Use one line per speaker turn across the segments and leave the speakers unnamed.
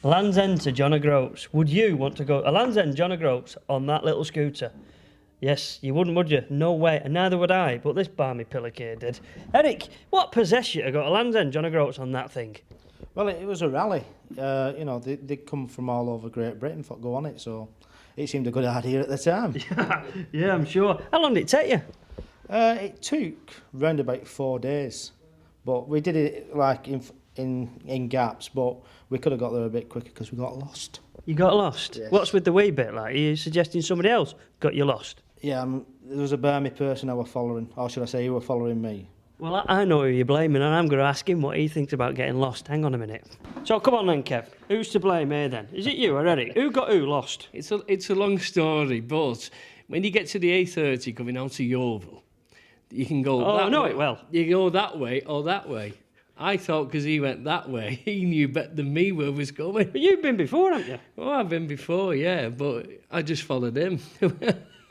Land's End to John O'Groats. Would you want to go a Land's End, John O'Groats, on that little scooter? Yes, you wouldn't, would you? No way, and neither would I, but this barmy pillowcare did. Eric, what possessed you to go to Land's End, John O'Groats, on that thing?
Well, it was a rally. They come from all over Great Britain to go on it, so it seemed a good idea at the time.
Yeah, I'm sure. How long did it take you?
It took round about 4 days, but we did it like in gaps, but we could have got there a bit quicker because we got lost.
You got lost?
Yes.
What's with the wee bit, like? Are you suggesting somebody else got you lost?
Yeah, there was a Burmese person I were following, or should I say, who were following me.
Well, I know who you're blaming, and I'm going to ask him what he thinks about getting lost. Hang on a minute. So, come on then, Kev. Who's to blame here, then? Is it you or Eric? Who got who lost?
It's a long story, but when you get to the A30 coming out to Yeovil, you can go
Oh,
that
I know
way.
it well.
You go that way or that way. I thought because he went that way, he knew better than me where was going.
But you've been before, haven't you?
Oh, I've been before, yeah, but I just followed him.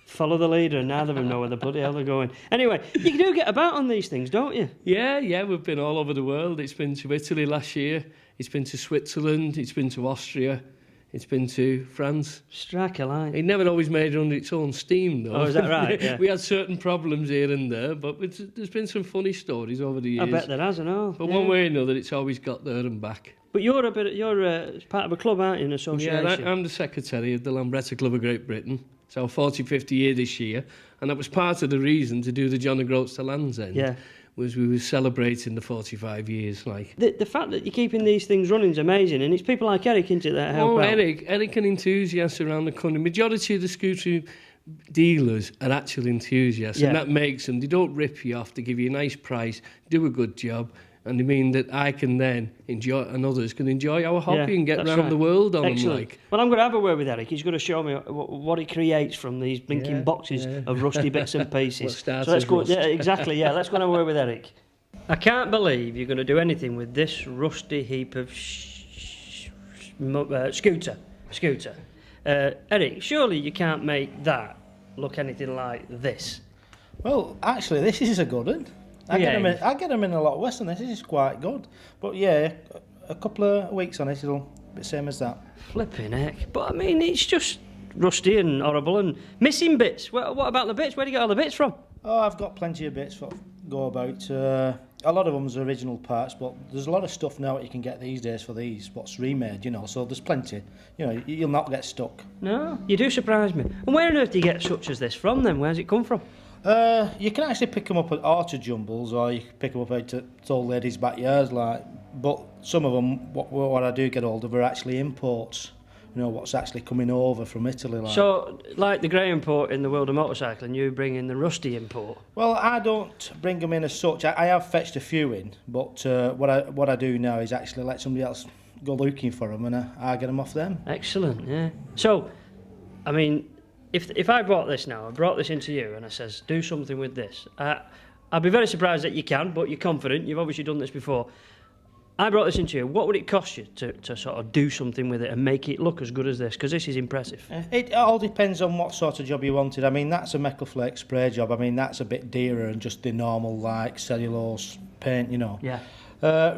Follow the leader, and neither of them know where the bloody hell they're going. Anyway, you do get about on these things, don't you?
Yeah, we've been all over the world. It's been to Italy last year. It's been to Switzerland. It's been to Austria. It's been to France.
Strike a line.
It never always made it under its own steam, though.
Oh, is that right? Yeah.
We had certain problems here and there, but there's been some funny stories over the years.
I bet there has, I know.
But one way or another, it's always got there and back.
But you're part of a club, aren't you, an association?
Yeah, I'm the secretary of the Lambretta Club of Great Britain. It's our 40th year this year, and that was part of the reason to do the John O'Groats to Land's End.
Yeah.
Was we were celebrating the 45 years, like.
The fact that you're keeping these things running is amazing, and it's people like Eric, isn't it, that help out?
Eric and enthusiasts around the country. Majority of the scooter dealers are actual enthusiasts, and that makes them. They don't rip you off. They give you a nice price, do a good job, and they mean that I can then enjoy, and others can enjoy our hobby and get around the world on them. Like.
Well, I'm going to have a word with Eric. He's going to show me what he creates from these blinking boxes of rusty bits and pieces.
So
let's go. Yeah, exactly. Yeah, let's go and have a word with Eric. I can't believe you're going to do anything with this rusty heap of scooter. Eric, surely you can't make that look anything like this.
Well, actually, this is a good one. I get them in a lot worse than this. This is quite good. But yeah, a couple of weeks on it, it'll be the same as that.
Flipping heck. But I mean, it's just rusty and horrible and missing bits. What about the bits? Where do you get all the bits from?
Oh, I've got plenty of bits that go about. A lot of them's original parts, but there's a lot of stuff now that you can get these days for these, what's remade, so there's plenty. You'll not get stuck.
No, you do surprise me. And where on earth do you get such as this from then? Where's it come from?
You can actually pick them up at auto jumbles, or you can pick them up out at old ladies' backyards, but some of them, what I do get hold of, are actually imports. What's actually coming over from Italy.
So, like the grey import in the world of motorcycling, you bring in the rusty import?
Well, I don't bring them in as such. I have fetched a few in, but what I do now is actually let somebody else go looking for them, and I get them off them.
Excellent, yeah. So, I mean, if I brought this now, I brought this into you, and I says, do something with this. I'd be very surprised that you can, but you're confident. You've obviously done this before. I brought this into you. What would it cost you to sort of do something with it and make it look as good as this? Because this is impressive.
It all depends on what sort of job you wanted. I mean, that's a metal flake spray job. I mean, that's a bit dearer than just the normal, cellulose paint,
Yeah.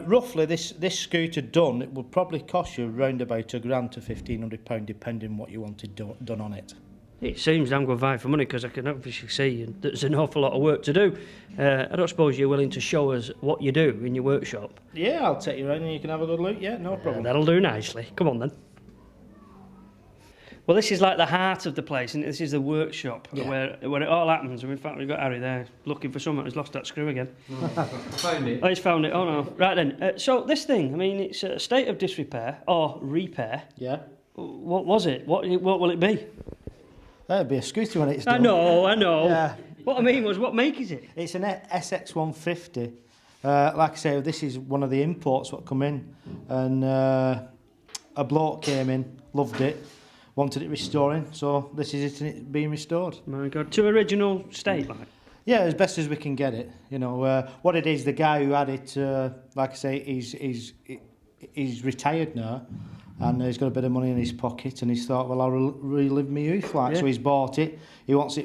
Roughly, this scooter done, it would probably cost you around about £1,000 to £1,500, depending what you wanted done on it.
It seems damn good value for money, because I can obviously see there's an awful lot of work to do. I don't suppose you're willing to show us what you do in your workshop?
Yeah, I'll take you around and you can have a good look. Yeah, no problem.
That'll do nicely. Come on then. Well, this is like the heart of the place, and this is the workshop where it all happens. And in fact, we've got Harry there looking for someone who's lost that screw again.
Found it.
Oh, he's found it. Oh no. Right then. So this thing, I mean, it's a state of disrepair or repair.
Yeah.
What was it? What will it be?
That'd be a scooter when it's done.
I know.
Yeah.
What I mean was, what make is it?
It's an SX150. Like I say, this is one of the imports that come in. And a bloke came in, loved it, wanted it restoring. So this is it, and it's being restored.
My God, to original state, like?
Yeah, as best as we can get it. What it is, the guy who had it, like I say, he's retired now. And he's got a bit of money in his pocket, and he's thought, well, I'll relive my youth, so he's bought it. He wants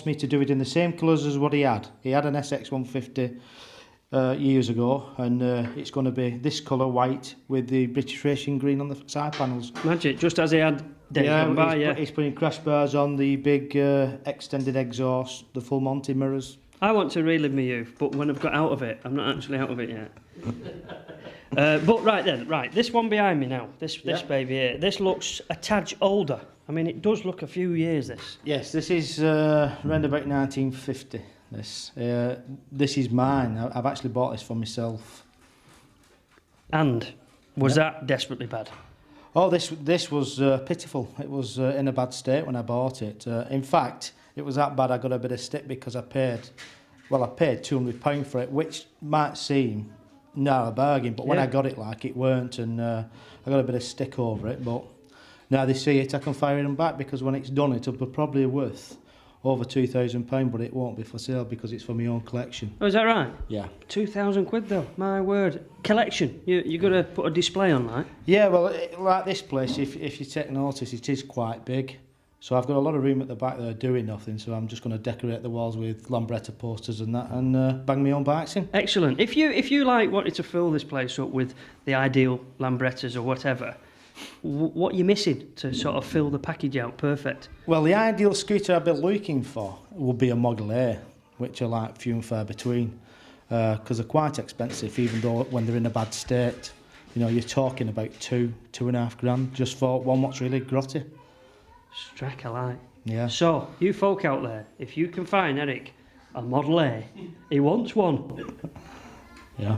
me to do it in the same colours as what he had. He had an SX150 years ago, and it's going to be this colour white with the British Racing green on the side panels.
Magic, just as he had days gone by,
he's putting crash bars on, the big extended exhaust, the full Monty mirrors.
I want to relive my youth, but when I've got out of it, I'm not actually out of it yet. But right, this one behind me now, this baby here, this looks a tad older. I mean, it does look a few years, this.
Yes, this is around about 1950. This is mine. I've actually bought this for myself.
And was that desperately bad?
Oh, this was pitiful. It was in a bad state when I bought it. In fact, it was that bad I got a bit of stick because I paid £200 for it, which might seem a bargain, but when I got it, it weren't, and I got a bit of stick over it. But now they see it, I can fire them back, because when it's done, it'll be probably worth over £2,000, but it won't be for sale because it's for my own collection.
Oh, is that right?
Yeah.
£2,000 though, my word. Collection, you got to put a display on, like?
Yeah, well, like this place, if you take notice, it is quite big. So I've got a lot of room at the back there doing nothing, so I'm just going to decorate the walls with Lambretta posters and that, and bang my own bikes in.
Excellent. If you wanted to fill this place up with the ideal Lambrettas or whatever, what are you missing to sort of fill the package out perfect?
Well, the ideal scooter I've been looking for would be a Model A, which are few and far between, because they're quite expensive, even though when they're in a bad state, you're talking about £2,500 just for one what's really grotty.
Strike a light.
Yeah.
So, you folk out there, if you can find Eric a Model A, he wants one.
Yeah.